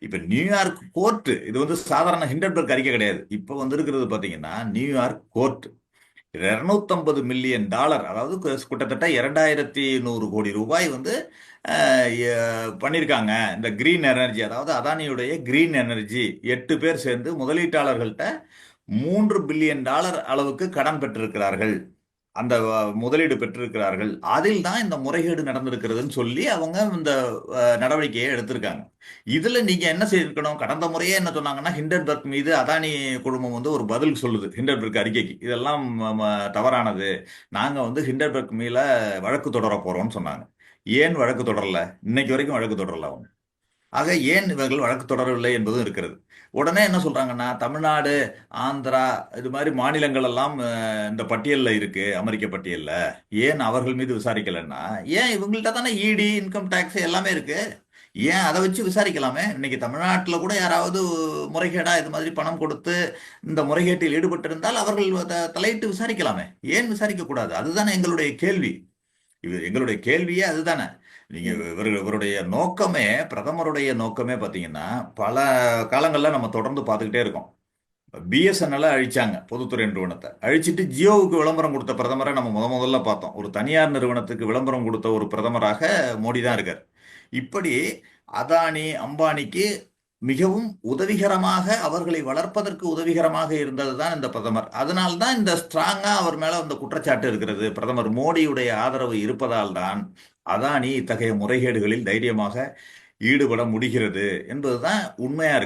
இப்ப New York court இது வந்து சாதாரண ஹிண்டன்பர்க் அறிக்கை கிடையாது. இப்ப வந்திருக்கிறது பாத்தீங்கன்னா நியூயார்க் கோர்ட் $250 மில்லியன், அதாவது கிட்டத்தட்ட 2100 கோடி ரூபாய் வந்து பண்ணியிருக்காங்க. இந்த கிரீன் எனர்ஜி, அதாவது அதானியுடைய கிரீன் எனர்ஜி 8 பேர் சேர்ந்து முதலீட்டாளர்கள்ட்ட $3 பில்லியன் அளவுக்கு கடன் பெற்றிருக்கிறார்கள். அந்த முதலீடு பெற்றிருக்கிறார்கள். அதில் தான் இந்த முறைகேடு நடந்திருக்கிறதுன்னு சொல்லி அவங்க இந்த நடவடிக்கையை எடுத்திருக்காங்க. இதுல நீங்க என்ன செய்திருக்கணும்? கடந்த முறையே என்ன சொன்னாங்கன்னா, ஹிண்டன்பர்க் மீது அதானி குழுமம் வந்து ஒரு பதில் சொல்லுது ஹிண்டன்பர்க் அறிக்கைக்கு. இதெல்லாம் தவறானது. நாங்க வந்து ஹிண்டன்பர்க் மேல வழக்கு தொடர போறோம்னு சொன்னாங்க. ஏன் வழக்கு தொடரல? இன்னைக்கு வரைக்கும் வழக்கு தொடரல அவங்க. ஆக ஏன் இவர்கள் வழக்கு தொடரவில்லை என்பதும் இருக்கிறது. உடனே என்ன சொல்றாங்கன்னா, தமிழ்நாடு, ஆந்திரா இது மாதிரி மாநிலங்கள் எல்லாம் இந்த பட்டியல்ல இருக்கு, அமெரிக்க பட்டியல்ல. ஏன் அவர்கள் மீது விசாரிக்கலன்னா, ஏன் இவங்கள்ட்ட தானே இடி, இன்கம் டாக்ஸ் எல்லாமே இருக்கு. ஏன் அதை வச்சு விசாரிக்கலாமே? இன்னைக்கு தமிழ்நாட்டில் கூட யாராவது முறைகேடா இது மாதிரி பணம் கொடுத்து இந்த முறைகேட்டில் ஈடுபட்டிருந்தால் அவர்கள் தலையிட்டு விசாரிக்கலாமே. ஏன் விசாரிக்க கூடாது? அதுதானே எங்களுடைய கேள்வி. எங்களுடைய கேள்வியே அதுதானே. நீங்க இவருடைய நோக்கமே, பிரதமருடைய நோக்கமே பாத்தீங்கன்னா, பல காலங்கள்ல நம்ம தொடர்ந்து பார்த்துக்கிட்டே இருக்கோம். பிஎஸ்என்எல் அழிச்சாங்க, பொதுத்துறை நிறுவனத்தை அழிச்சிட்டு ஜியோவுக்கு விளம்பரம் கொடுத்த பிரதமரை நம்ம முதல்ல பார்த்தோம். ஒரு தனியார் நிறுவனத்துக்கு விளம்பரம் கொடுத்த ஒரு பிரதமராக மோடி தான் இருக்கார். இப்படி அதானி, அம்பானிக்கு மிகவும் உதவிகரமாக, அவர்களை வளர்ப்பதற்கு உதவிகரமாக இருந்தது தான் இந்த பிரதமர். அதனால்தான் இந்த ஸ்ட்ராங்கா அவர் மேல இந்த குற்றச்சாட்டு இருக்கிறது. பிரதமர் மோடியுடைய ஆதரவு இருப்பதால் தான் அதானி இத்தகைய முறைகேடுகளில் தைரியமாக ஈடுபட முடிகிறது என்பதுதான் உண்மையா இருக்கு.